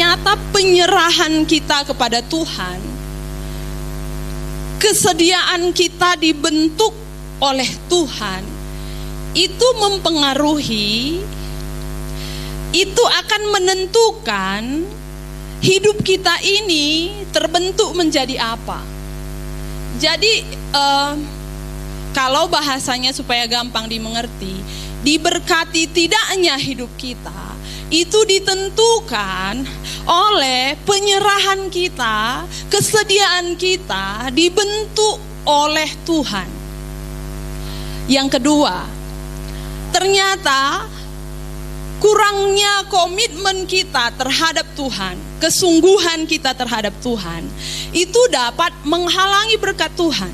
ternyata penyerahan kita kepada Tuhan, kesediaan kita dibentuk oleh Tuhan, itu mempengaruhi, itu akan menentukan hidup kita ini terbentuk menjadi apa. Jadi kalau bahasanya supaya gampang dimengerti, diberkati tidaknya hidup kita itu ditentukan oleh penyerahan kita, kesediaan kita dibentuk oleh Tuhan. Yang kedua, ternyata kurangnya komitmen kita terhadap Tuhan, kesungguhan kita terhadap Tuhan, itu dapat menghalangi berkat Tuhan.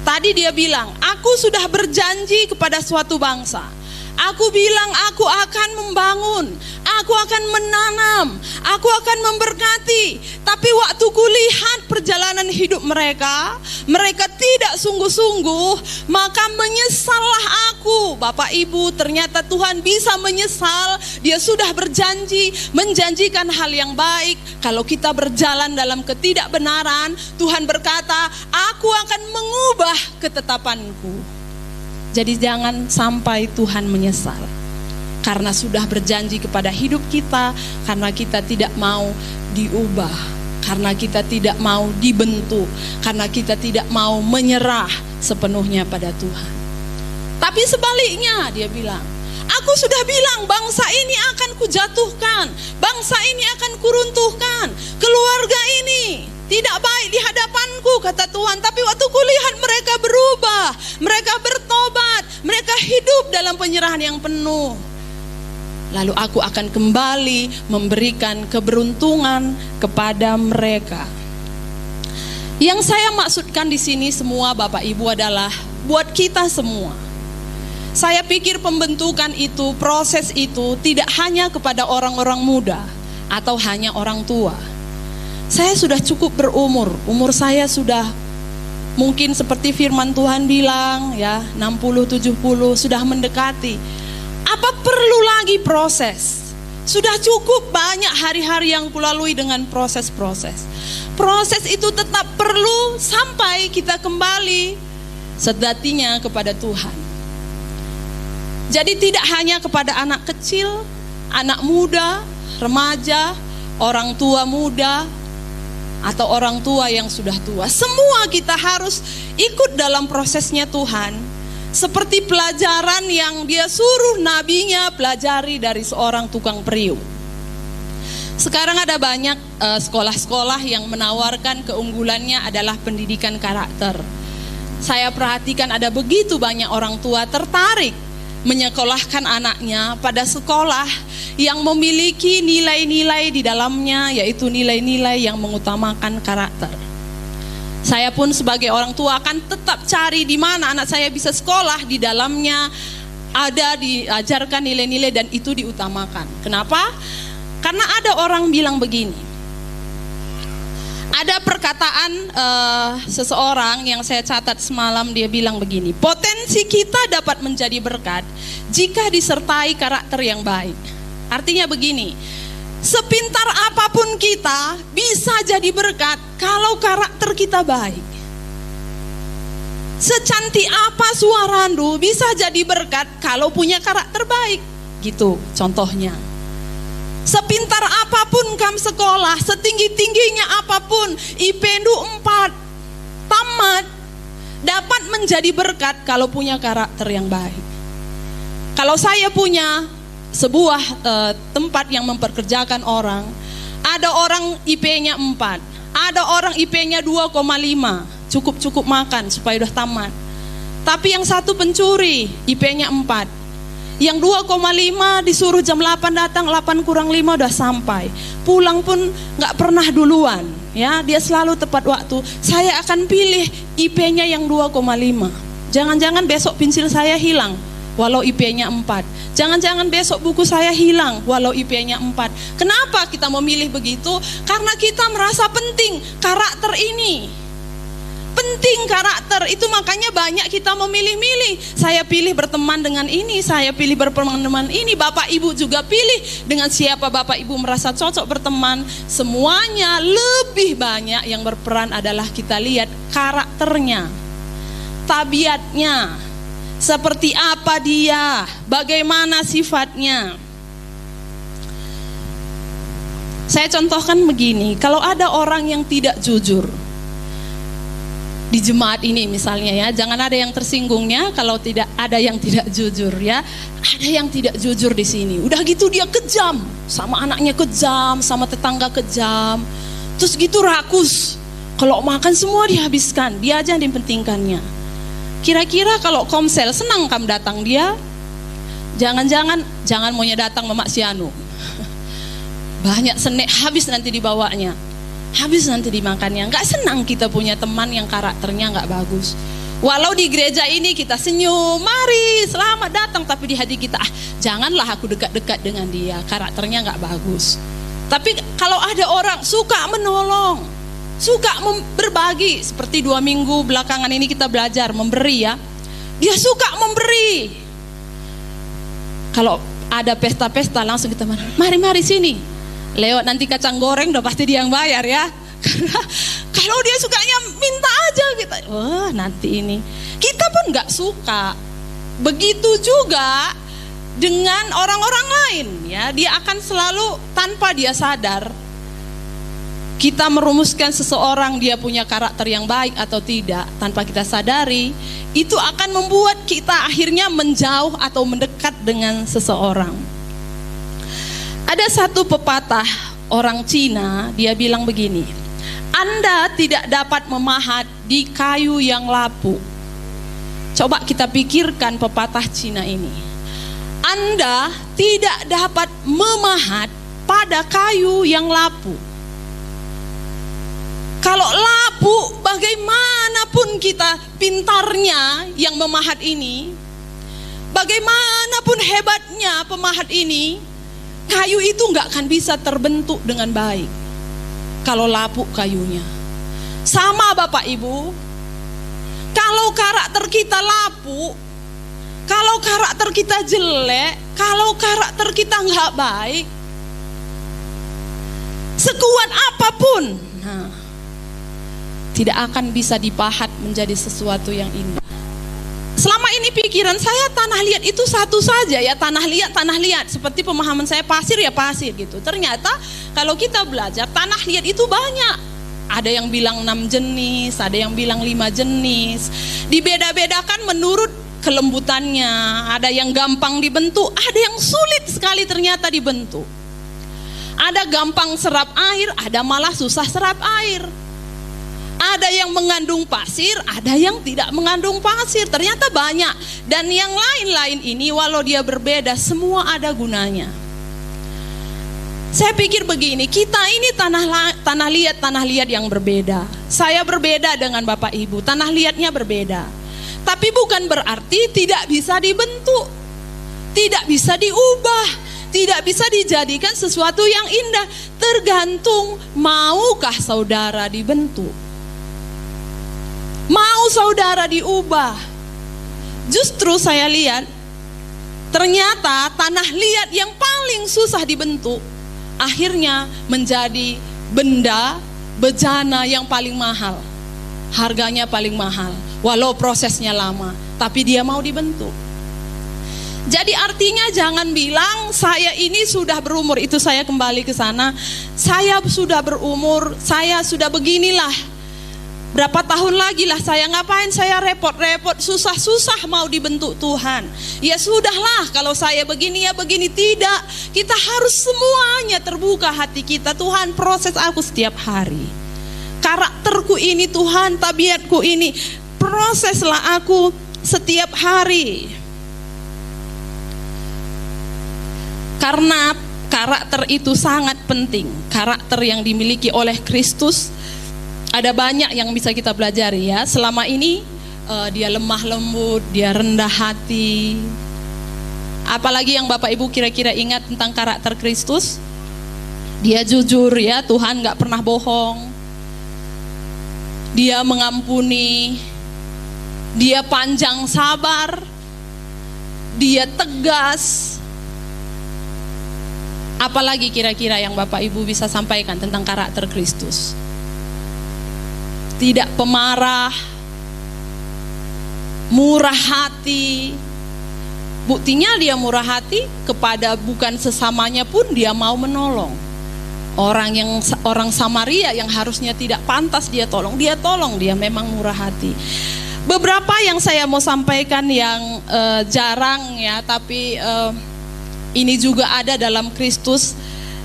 Tadi dia bilang, aku sudah berjanji kepada suatu bangsa. Aku bilang aku akan membangun, aku akan menanam, aku akan memberkati. Tapi waktu kulihat perjalanan hidup mereka, mereka tidak sungguh-sungguh, maka menyesallah aku. Bapak Ibu, ternyata Tuhan bisa menyesal. Dia sudah berjanji, menjanjikan hal yang baik. Kalau kita berjalan dalam ketidakbenaran, Tuhan berkata, aku akan mengubah ketetapanku. Jadi jangan sampai Tuhan menyesal karena sudah berjanji kepada hidup kita, karena kita tidak mau diubah, karena kita tidak mau dibentuk, karena kita tidak mau menyerah sepenuhnya pada Tuhan. Tapi sebaliknya dia bilang, aku sudah bilang bangsa ini akan kujatuhkan, bangsa ini akan kuruntuhkan, keluarga ini tidak baik di hadapanku, kata Tuhan. Tapi waktu kulihat mereka berubah, mereka bertobat, mereka hidup dalam penyerahan yang penuh. Lalu aku akan kembali memberikan keberuntungan kepada mereka. Yang saya maksudkan di sini semua Bapak Ibu adalah buat kita semua. Saya pikir pembentukan itu, proses itu tidak hanya kepada orang-orang muda atau hanya orang tua. Saya sudah cukup berumur, umur saya sudah mungkin seperti firman Tuhan bilang ya 60-70 sudah mendekati. Apa perlu lagi proses? Sudah cukup banyak hari-hari yang kulalui dengan proses-proses. Proses itu tetap perlu sampai kita kembali sejatinya kepada Tuhan. Jadi tidak hanya kepada anak kecil, anak muda, remaja, orang tua muda, atau orang tua yang sudah tua. Semua kita harus ikut dalam prosesnya Tuhan. Seperti pelajaran yang dia suruh nabinya pelajari dari seorang tukang periuk. Sekarang ada banyak sekolah-sekolah yang menawarkan keunggulannya adalah pendidikan karakter. Saya perhatikan ada begitu banyak orang tua tertarik menyekolahkan anaknya pada sekolah yang memiliki nilai-nilai di dalamnya, yaitu nilai-nilai yang mengutamakan karakter. Saya pun sebagai orang tua akan tetap cari di mana anak saya bisa sekolah, di dalamnya ada diajarkan nilai-nilai dan itu diutamakan. Kenapa? Karena ada orang bilang begini. Ada perkataan seseorang yang saya catat semalam, dia bilang begini, potensi kita dapat menjadi berkat jika disertai karakter yang baik. Artinya begini, sepintar apapun kita bisa jadi berkat kalau karakter kita baik. Secantik apa suarandu bisa jadi berkat kalau punya karakter baik. Gitu contohnya. Sepintar apapun kamu sekolah, setinggi-tingginya apapun, IP-ndu 4, tamat, dapat menjadi berkat kalau punya karakter yang baik. Kalau saya punya sebuah tempat yang memperkerjakan orang, ada orang IP-nya 4, ada orang IP-nya 2,5, cukup makan supaya udah tamat. Tapi yang satu pencuri, IP-nya 4. Yang 2,5 disuruh jam 8 datang, 8 kurang 5 udah sampai. Pulang pun gak pernah duluan, ya, dia selalu tepat waktu. Saya akan pilih IP-nya yang 2,5. Jangan-jangan besok pensil saya hilang walau IP-nya 4. Jangan-jangan besok buku saya hilang walau IP-nya 4. Kenapa kita memilih begitu? Karena kita merasa penting karakter ini. penting karakter itu, makanya banyak kita memilih-milih. Saya pilih berteman dengan ini, saya pilih berteman dengan ini. Bapak Ibu juga pilih dengan siapa Bapak Ibu merasa cocok berteman. Semuanya lebih banyak yang berperan adalah kita lihat karakternya, tabiatnya, seperti apa dia, bagaimana sifatnya. Saya contohkan begini, kalau ada orang yang tidak jujur di jemaat ini misalnya ya, jangan ada yang tersinggungnya kalau tidak ada yang tidak jujur ya. Ada yang tidak jujur di sini. Udah gitu dia kejam, sama anaknya kejam, sama tetangga kejam. Terus gitu rakus. Kalau makan semua dihabiskan, dia aja yang dipentingkannya. Kira-kira kalau komsel senang kamu datang dia? Jangan maunya datang Mamak Sianu. Banyak senek habis nanti dibawanya. Habis nanti dimakannya. Gak senang kita punya teman yang karakternya gak bagus. Walau di gereja ini kita senyum, mari selamat datang, tapi di hati kita, janganlah aku dekat-dekat dengan dia, karakternya gak bagus. Tapi kalau ada orang suka menolong, suka berbagi, seperti 2 minggu belakangan ini kita belajar memberi ya. Dia suka memberi. Kalau ada pesta-pesta langsung kita mari sini. Lewat nanti kacang goreng udah pasti dia yang bayar ya. Karena kalau dia sukanya minta aja kita. Wah, nanti ini. Kita pun gak suka. Begitu juga dengan orang-orang lain ya. Dia akan selalu tanpa dia sadar, kita merumuskan seseorang dia punya karakter yang baik atau tidak, tanpa kita sadari, itu akan membuat kita akhirnya menjauh atau mendekat dengan seseorang. Ada satu pepatah orang Cina, dia bilang begini, Anda tidak dapat memahat di kayu yang lapuk. Coba kita pikirkan pepatah Cina ini. Anda tidak dapat memahat pada kayu yang lapuk. Kalau lapuk, bagaimanapun kita pintarnya yang memahat ini, bagaimanapun hebatnya pemahat ini, kayu itu nggak akan bisa terbentuk dengan baik kalau lapuk kayunya. Sama Bapak Ibu, kalau karakter kita lapuk, kalau karakter kita jelek, kalau karakter kita nggak baik, sekuat apapun, tidak akan bisa dipahat menjadi sesuatu yang indah. Selama ini pikiran saya tanah liat itu satu saja ya, tanah liat, seperti pemahaman saya pasir ya pasir gitu. Ternyata kalau kita belajar tanah liat itu banyak. Ada yang bilang 6 jenis, ada yang bilang 5 jenis. Dibeda-bedakan menurut kelembutannya. Ada yang gampang dibentuk, ada yang sulit sekali ternyata dibentuk. Ada gampang serap air, ada malah susah serap air. Ada yang mengandung pasir, ada yang tidak mengandung pasir. Ternyata banyak. Dan yang lain-lain ini walau dia berbeda, semua ada gunanya. Saya pikir begini, kita ini tanah liat yang berbeda. Saya berbeda dengan Bapak Ibu, tanah liatnya berbeda. Tapi bukan berarti tidak bisa dibentuk, tidak bisa diubah, tidak bisa dijadikan sesuatu yang indah. Tergantung maukah saudara dibentuk, mau saudara diubah. Justru saya lihat ternyata tanah liat yang paling susah dibentuk akhirnya menjadi benda bejana yang paling mahal. Harganya paling mahal, walau prosesnya lama, tapi dia mau dibentuk. Jadi artinya jangan bilang saya ini sudah berumur, itu saya kembali ke sana. Saya sudah berumur, saya sudah beginilah. Berapa tahun lagi lah saya, ngapain saya repot-repot, susah-susah mau dibentuk Tuhan. Ya sudahlah, kalau saya begini ya begini. Tidak, kita harus semuanya terbuka hati kita. Tuhan, proses aku setiap hari. Karakterku ini Tuhan, tabiatku ini, proseslah aku setiap hari. Karena karakter itu sangat penting. Karakter yang dimiliki oleh Kristus, ada banyak yang bisa kita pelajari ya. Selama ini dia lemah lembut, dia rendah hati. Apalagi yang Bapak Ibu kira-kira ingat tentang karakter Kristus? Dia jujur ya, Tuhan gak pernah bohong. Dia mengampuni, Dia panjang sabar, Dia tegas. Apalagi kira-kira yang Bapak Ibu bisa sampaikan tentang karakter Kristus? Tidak pemarah, murah hati. Buktinya dia murah hati kepada bukan sesamanya pun dia mau menolong. Orang Samaria yang harusnya tidak pantas dia tolong, dia memang murah hati. Beberapa yang saya mau sampaikan yang jarang ya, tapi ini juga ada dalam Kristus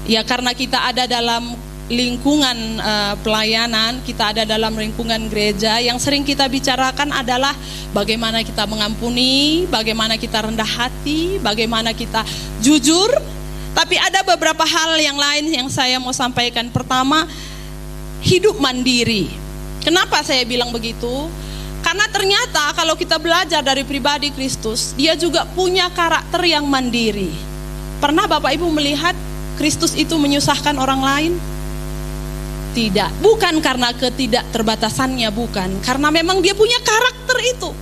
ya, karena kita ada dalam lingkungan pelayanan, kita ada dalam lingkungan gereja. Yang sering kita bicarakan adalah bagaimana kita mengampuni, bagaimana kita rendah hati, bagaimana kita jujur. Tapi ada beberapa hal yang lain yang saya mau sampaikan. Pertama, hidup mandiri. Kenapa saya bilang begitu? Karena ternyata kalau kita belajar dari pribadi Kristus, dia juga punya karakter yang mandiri. Pernah Bapak Ibu melihat Kristus itu menyusahkan orang lain? Tidak, bukan karena ketidakterbatasannya, bukan. Karena memang dia punya karakter itu.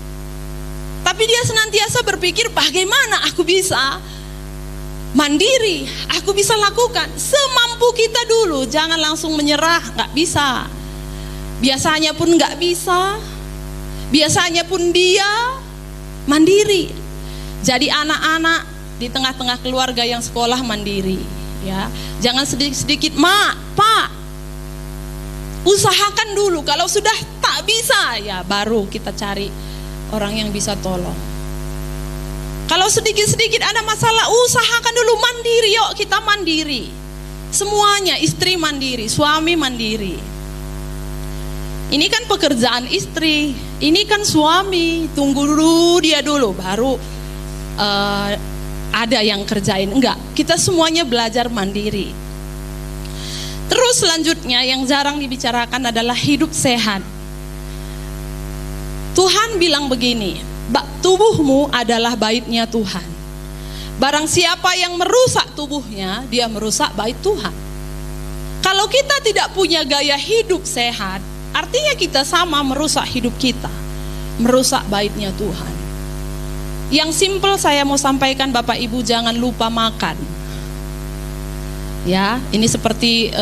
Tapi dia senantiasa berpikir bagaimana aku bisa mandiri, aku bisa lakukan semampu kita dulu. Jangan langsung menyerah, gak bisa. Biasanya pun gak bisa. Biasanya pun dia mandiri. Jadi anak-anak di tengah-tengah keluarga yang sekolah mandiri, ya. Jangan sedikit-sedikit, "Mak, Pak, usahakan dulu. Kalau sudah tak bisa, ya baru kita cari orang yang bisa tolong." Kalau sedikit-sedikit ada masalah, usahakan dulu mandiri. Yuk kita mandiri. Semuanya, istri mandiri, suami mandiri. Ini kan pekerjaan istri, ini kan suami. Tunggu dulu dia dulu, baru ada yang kerjain. Enggak, kita semuanya belajar mandiri. Terus selanjutnya yang jarang dibicarakan adalah hidup sehat. Tuhan bilang begini, tubuhmu adalah baitnya Tuhan. Barang siapa yang merusak tubuhnya, dia merusak bait Tuhan. Kalau kita tidak punya gaya hidup sehat, artinya kita sama merusak hidup kita, merusak baitnya Tuhan. Yang simpel saya mau sampaikan, Bapak Ibu, jangan lupa makan. Ya, ini seperti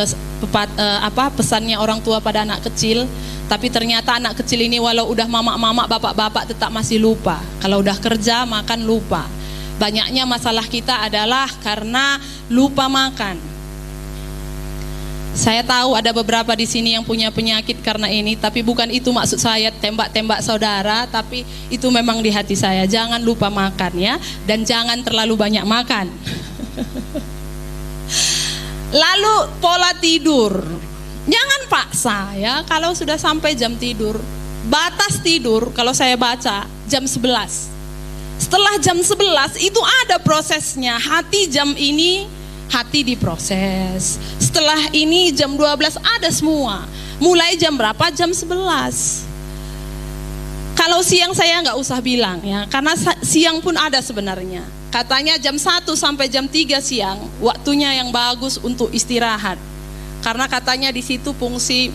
pesannya orang tua pada anak kecil. Tapi ternyata anak kecil ini walau udah mamak-mamak, bapak-bapak tetap masih lupa. Kalau udah kerja makan lupa. Banyaknya masalah kita adalah karena lupa makan. Saya tahu ada beberapa di sini yang punya penyakit karena ini, tapi bukan itu maksud saya tembak-tembak saudara, tapi itu memang di hati saya. Jangan lupa makan ya, dan jangan terlalu banyak makan. Lalu pola tidur. Jangan paksa ya, kalau sudah sampai jam tidur. Batas tidur kalau saya baca jam 11. Setelah jam 11 itu ada prosesnya. Hati jam ini, hati diproses. Setelah ini jam 12 ada semua. Mulai jam berapa? Jam 11. Kalau siang saya nggak usah bilang ya, karena siang pun ada sebenarnya. Katanya jam 1 sampai jam 3 siang waktunya yang bagus untuk istirahat. Karena katanya di situ fungsi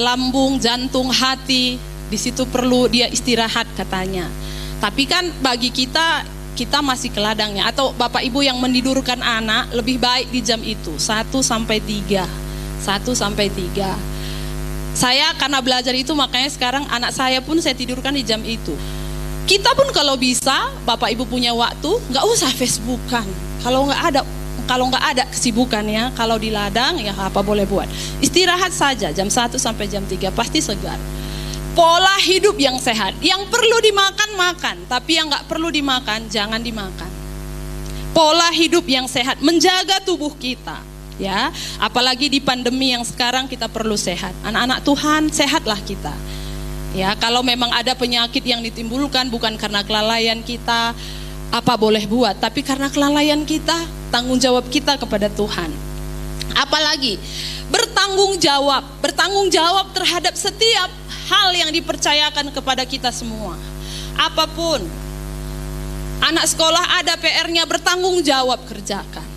lambung, jantung, hati, di situ perlu dia istirahat katanya. Tapi kan bagi kita masih ke ladangnya. Atau Bapak Ibu yang menidurkan anak lebih baik di jam itu 1 sampai 3. 1 sampai 3. Saya karena belajar itu makanya sekarang anak saya pun saya tidurkan di jam itu. Kita pun kalau bisa, Bapak Ibu punya waktu, nggak usah Facebookan. Kalau nggak ada kesibukannya, kalau di ladang ya apa boleh buat. Istirahat saja jam 1 sampai jam 3 pasti segar. Pola hidup yang sehat. Yang perlu dimakan makan, tapi yang nggak perlu dimakan jangan dimakan. Pola hidup yang sehat, menjaga tubuh kita. Ya, apalagi di pandemi yang sekarang kita perlu sehat. Anak-anak Tuhan, sehatlah kita. Ya, kalau memang ada penyakit yang ditimbulkan bukan karena kelalaian kita, apa boleh buat, tapi karena kelalaian kita, tanggung jawab kita kepada Tuhan. Apalagi bertanggung jawab terhadap setiap hal yang dipercayakan kepada kita semua. Apapun, anak sekolah ada PR-nya, bertanggung jawab kerjakan.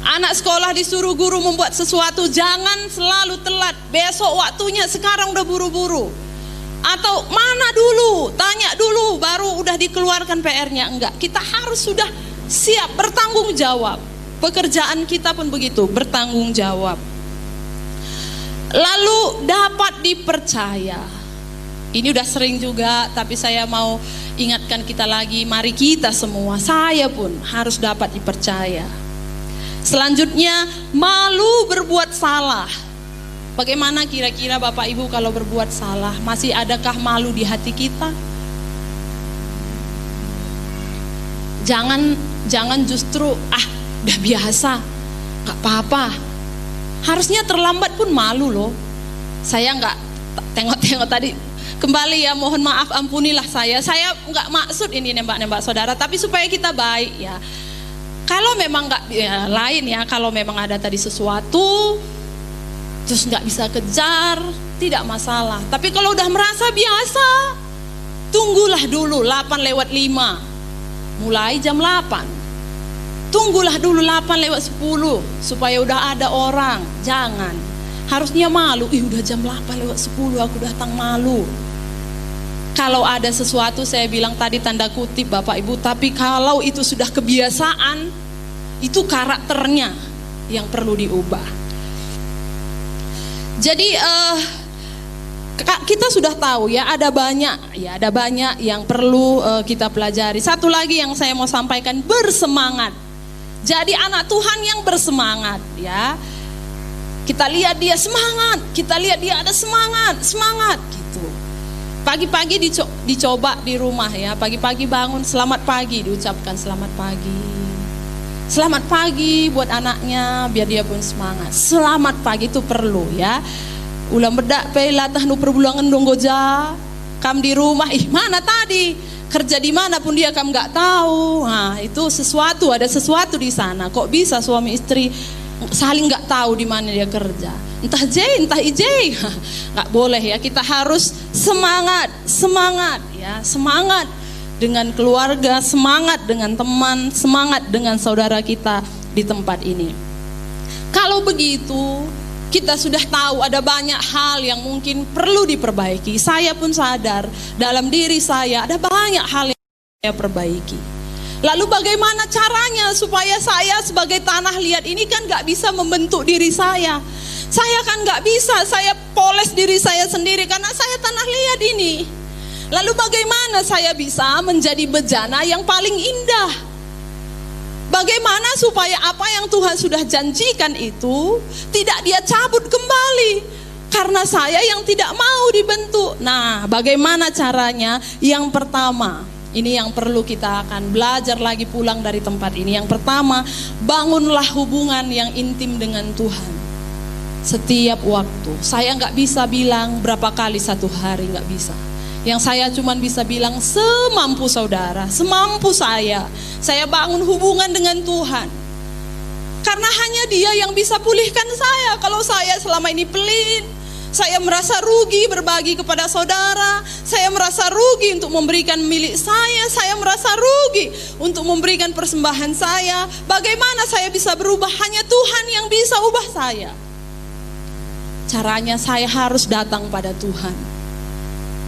Anak sekolah disuruh guru membuat sesuatu, jangan selalu telat. Besok waktunya, sekarang udah buru-buru. Atau mana dulu, tanya dulu, baru udah dikeluarkan PR-nya. Enggak, kita harus sudah siap bertanggung jawab. Pekerjaan kita pun begitu, bertanggung jawab. Lalu dapat dipercaya. Ini udah sering juga, tapi saya mau ingatkan kita lagi, mari kita semua, saya pun harus dapat dipercaya. Selanjutnya, malu berbuat salah. Bagaimana kira-kira Bapak Ibu kalau berbuat salah? Masih adakah malu di hati kita? Jangan justru udah biasa, gak apa-apa. Harusnya terlambat pun malu loh. Saya gak tengok-tengok tadi. Kembali ya, mohon maaf, ampunilah saya. Saya gak maksud ini nembak-nembak saudara, tapi supaya kita baik ya. Kalau memang nggak lain ya, kalau memang ada tadi sesuatu terus nggak bisa kejar, tidak masalah. Tapi kalau udah merasa biasa, tunggulah dulu 8:05, mulai jam 8. Tunggulah dulu 8:10 supaya udah ada orang. Jangan, harusnya malu. Udah jam 8:10 aku datang, malu. Kalau ada sesuatu, saya bilang tadi tanda kutip Bapak Ibu, tapi kalau itu sudah kebiasaan, itu karakternya yang perlu diubah. Jadi kita sudah tahu ya, ada banyak yang perlu kita pelajari. Satu lagi yang saya mau sampaikan, bersemangat. Jadi anak Tuhan yang bersemangat ya. Kita lihat dia semangat, kita lihat dia ada semangat gitu. Pagi-pagi dicoba di rumah ya, pagi-pagi bangun, selamat pagi, diucapkan selamat pagi. Selamat pagi buat anaknya, biar dia pun semangat. Selamat pagi itu perlu ya. Ulang bedak pe latah nu perbulangan dong goja. Kam di rumah, mana tadi? Kerja di mana pun dia kam nggak tahu. Nah, itu sesuatu, ada sesuatu di sana. Kok bisa suami istri saling nggak tahu di mana dia kerja? Entah J, entah IJ, nggak boleh ya. Kita harus semangat ya, semangat dengan keluarga, semangat dengan teman, semangat dengan saudara kita di tempat ini. Kalau begitu, kita sudah tahu ada banyak hal yang mungkin perlu diperbaiki. Saya pun sadar dalam diri saya ada banyak hal yang saya perbaiki. Lalu bagaimana caranya supaya saya sebagai tanah liat ini kan gak bisa membentuk diri saya. Saya kan gak bisa, saya poles diri saya sendiri karena saya tanah liat ini. Lalu bagaimana saya bisa menjadi bejana yang paling indah? Bagaimana supaya apa yang Tuhan sudah janjikan itu tidak dia cabut kembali karena saya yang tidak mau dibentuk. Nah, bagaimana caranya? Yang pertama, ini yang perlu kita akan belajar lagi pulang dari tempat ini. Yang pertama, bangunlah hubungan yang intim dengan Tuhan setiap waktu. Saya nggak bisa bilang berapa kali satu hari, nggak bisa. Yang saya cuma bisa bilang semampu saudara, semampu saya bangun hubungan dengan Tuhan. Karena hanya Dia yang bisa pulihkan saya. Kalau saya selama ini pelit, saya merasa rugi berbagi kepada saudara, saya merasa rugi untuk memberikan milik saya merasa rugi untuk memberikan persembahan saya. Bagaimana saya bisa berubah? Hanya Tuhan yang bisa ubah saya. Caranya saya harus datang pada Tuhan.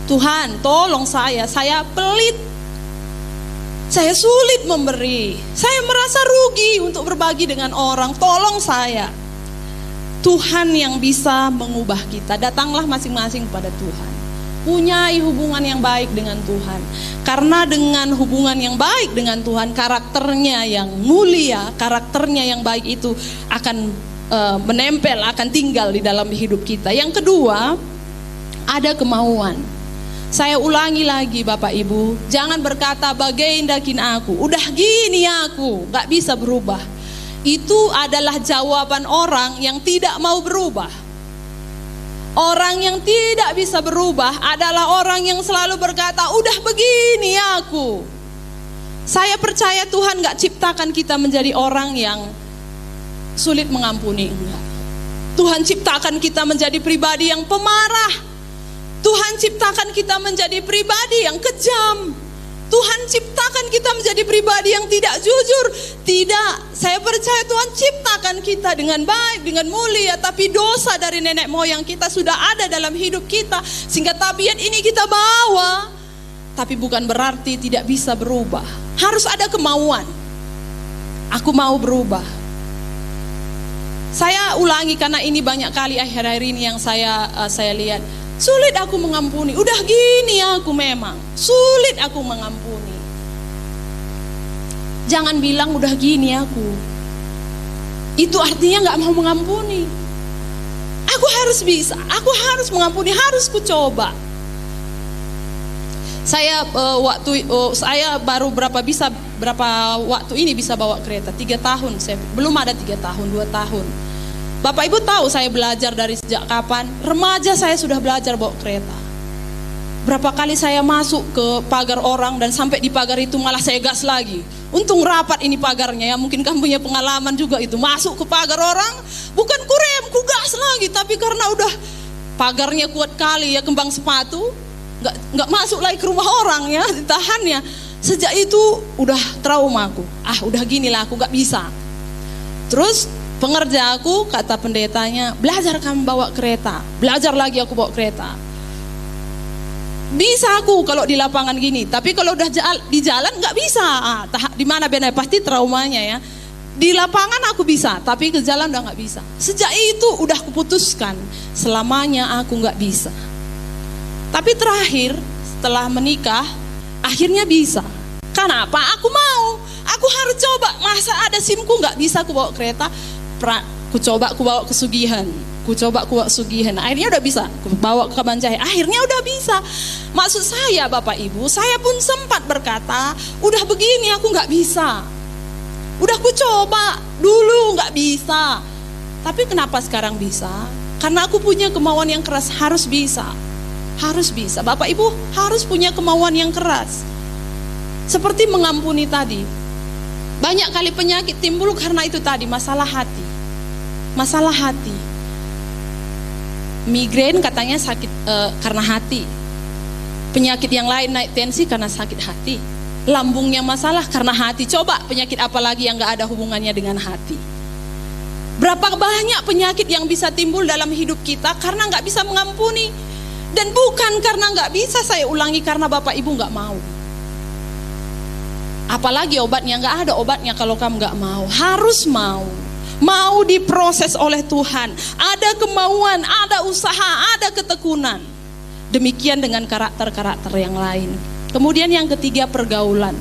Tuhan, tolong saya pelit, saya sulit memberi, saya merasa rugi untuk berbagi dengan orang, tolong saya. Tuhan yang bisa mengubah kita. Datanglah masing-masing kepada Tuhan, punyai hubungan yang baik dengan Tuhan. Karena dengan hubungan yang baik dengan Tuhan, karakternya yang mulia, karakternya yang baik itu akan menempel, akan tinggal di dalam hidup kita. Yang kedua, ada kemauan. Saya ulangi lagi Bapak Ibu, jangan berkata bagaimandakin aku, udah gini aku, gak bisa berubah. Itu adalah jawaban orang yang tidak mau berubah. Orang yang tidak bisa berubah adalah orang yang selalu berkata, udah begini aku. Saya percaya Tuhan gak ciptakan kita menjadi orang yang sulit mengampuni, enggak. Tuhan ciptakan kita menjadi pribadi yang pemarah. Tuhan ciptakan kita menjadi pribadi yang kejam. Tuhan ciptakan kita menjadi pribadi yang tidak jujur. Tidak, saya percaya Tuhan ciptakan kita dengan baik, dengan mulia. Tapi dosa dari nenek moyang kita sudah ada dalam hidup kita, sehingga tabiat ini kita bawa. Tapi bukan berarti tidak bisa berubah. Harus ada kemauan. Aku mau berubah. Saya ulangi karena ini banyak kali akhir-akhir ini yang saya lihat. Sulit aku mengampuni. Udah gini aku memang. Sulit aku mengampuni. Jangan bilang udah gini aku. Itu artinya gak mau mengampuni. Aku harus bisa. Aku harus mengampuni. Harus ku coba. Saya saya baru berapa waktu ini bisa bawa kereta. 3 tahun. Belum ada 3 tahun, 2 tahun. Bapak Ibu tahu saya belajar dari sejak kapan? Remaja saya sudah belajar bawa kereta. Berapa kali saya masuk ke pagar orang dan sampai di pagar itu malah saya gas lagi. Untung rapat ini pagarnya ya, mungkin kamu punya pengalaman juga itu. Masuk ke pagar orang, bukan kurem, ku gas lagi. Tapi karena udah pagarnya kuat kali ya, kembang sepatu, nggak masuk lagi ke rumah orang ya, ditahannya. Sejak itu udah trauma aku. Udah gini lah aku nggak bisa. Terus pengerja aku, kata pendetanya, belajar kamu bawa kereta. Belajar lagi aku bawa kereta. Bisa aku kalau di lapangan gini, tapi kalau udah di jalan nggak bisa. Di mana benar pasti traumanya ya. Di lapangan aku bisa, tapi ke jalan udah nggak bisa. Sejak itu udah kuputuskan selamanya aku nggak bisa. Tapi terakhir setelah menikah, akhirnya bisa. Kenapa? Aku mau. Aku harus coba. Masa ada SIM-ku nggak bisa aku bawa kereta? Ku coba ku bawa ke Sugihan. Akhirnya udah bisa. Ku bawa ke Kabanjahe. Akhirnya udah bisa. Maksud saya Bapak Ibu, saya pun sempat berkata, udah begini aku nggak bisa. Udah ku coba dulu nggak bisa. Tapi kenapa sekarang bisa? Karena aku punya kemauan yang keras. Harus bisa. Harus bisa. Bapak Ibu harus punya kemauan yang keras. Seperti mengampuni tadi. Banyak kali penyakit timbul karena itu tadi, masalah hati. Masalah hati. Migrain katanya sakit karena hati. Penyakit yang lain naik tensi karena sakit hati. Lambungnya masalah karena hati. Coba penyakit apa lagi yang gak ada hubungannya dengan hati? Berapa banyak penyakit yang bisa timbul dalam hidup kita karena gak bisa mengampuni. Dan bukan karena gak bisa, saya ulangi, karena Bapak Ibu gak mau. Apalagi obatnya, gak ada obatnya kalau kamu gak mau. Harus mau. Mau diproses oleh Tuhan. Ada kemauan, ada usaha, ada ketekunan. Demikian dengan karakter-karakter yang lain. Kemudian yang ketiga, pergaulan.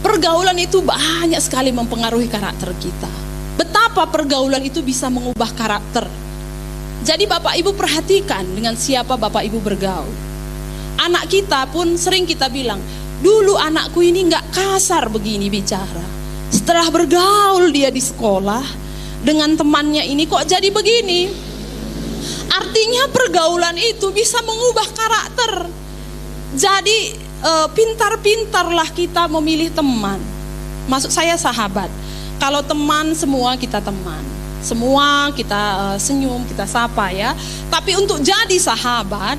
Pergaulan itu banyak sekali mempengaruhi karakter kita. Betapa pergaulan itu bisa mengubah karakter. Jadi Bapak Ibu perhatikan dengan siapa Bapak Ibu bergaul. Anak kita pun sering kita bilang, dulu anakku ini gak kasar begini bicara. Setelah bergaul dia di sekolah dengan temannya ini kok jadi begini. Artinya pergaulan itu bisa mengubah karakter. Jadi pintar-pintarlah kita memilih teman. Maksud saya sahabat. Kalau teman, semua kita teman. Semua kita senyum, kita sapa ya. Tapi untuk jadi sahabat,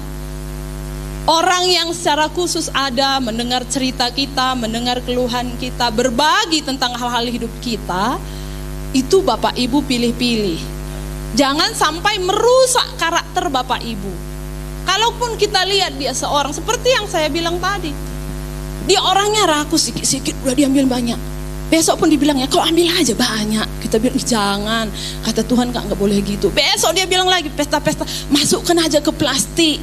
orang yang secara khusus ada mendengar cerita kita, mendengar keluhan kita, berbagi tentang hal-hal hidup kita, itu Bapak Ibu pilih-pilih. Jangan sampai merusak karakter Bapak Ibu. Kalaupun kita lihat dia seorang, seperti yang saya bilang tadi, dia orangnya rakus, sikit-sikit udah diambil banyak. Besok pun dibilangnya, kau ambil aja banyak. Kita bilang, jangan, kata Tuhan nggak boleh gitu. Besok dia bilang lagi, pesta-pesta, masukkan aja ke plastik.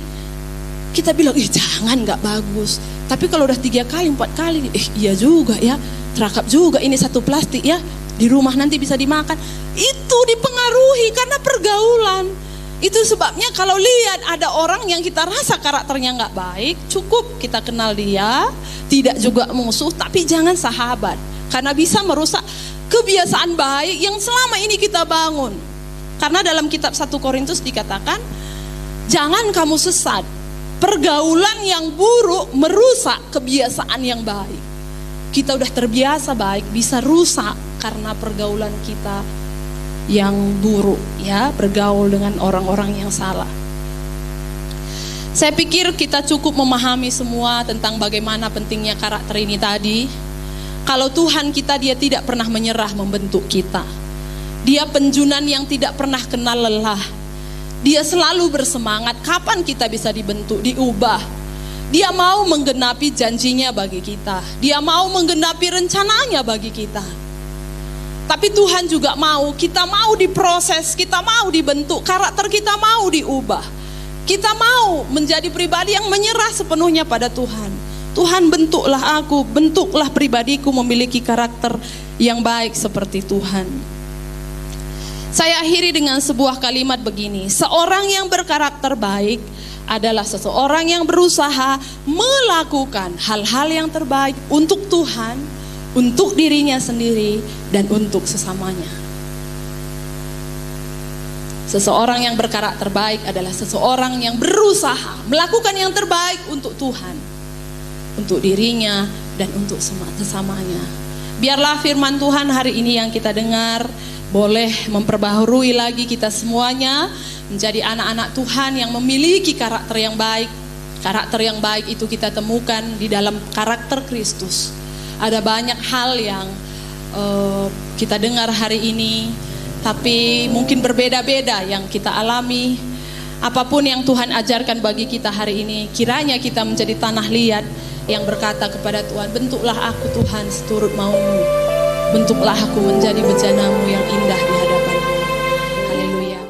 Kita bilang, jangan, gak bagus. Tapi kalau udah 3 kali, 4 kali, iya juga ya, terakap juga ini satu plastik ya, di rumah nanti bisa dimakan. Itu dipengaruhi karena pergaulan. Itu sebabnya kalau lihat ada orang yang kita rasa karakternya gak baik, cukup kita kenal dia, tidak juga musuh, tapi jangan sahabat. Karena bisa merusak kebiasaan baik yang selama ini kita bangun. Karena dalam kitab 1 Korintus dikatakan, jangan kamu sesat. Pergaulan yang buruk merusak kebiasaan yang baik. Kita udah terbiasa baik, bisa rusak karena pergaulan kita yang buruk ya, bergaul dengan orang-orang yang salah. Saya pikir kita cukup memahami semua tentang bagaimana pentingnya karakter ini tadi. Kalau Tuhan kita, dia tidak pernah menyerah membentuk kita. Dia penjunan yang tidak pernah kenal lelah. Dia selalu bersemangat. Kapan kita bisa dibentuk, diubah? Dia mau menggenapi janjinya bagi kita. Dia mau menggenapi rencananya bagi kita. Tapi Tuhan juga mau, kita mau diproses, kita mau dibentuk, karakter kita mau diubah. Kita mau menjadi pribadi yang menyerah sepenuhnya pada Tuhan. Tuhan, bentuklah aku, bentuklah pribadiku memiliki karakter yang baik seperti Tuhan. Saya akhiri dengan sebuah kalimat begini: seorang yang berkarakter baik adalah seseorang yang berusaha melakukan hal-hal yang terbaik untuk Tuhan, untuk dirinya sendiri, dan untuk sesamanya. Seseorang yang berkarakter baik adalah seseorang yang berusaha melakukan yang terbaik untuk Tuhan, untuk dirinya, dan untuk sesamanya. Biarlah firman Tuhan hari ini yang kita dengar boleh memperbaharui lagi kita semuanya menjadi anak-anak Tuhan yang memiliki karakter yang baik. Karakter yang baik itu kita temukan di dalam karakter Kristus. Ada banyak hal yang kita dengar hari ini, tapi mungkin berbeda-beda yang kita alami. Apapun yang Tuhan ajarkan bagi kita hari ini, kiranya kita menjadi tanah liat yang berkata kepada Tuhan, bentuklah aku Tuhan seturut maumu. Bentuklah aku menjadi bejana-Mu yang indah di hadapan-Mu.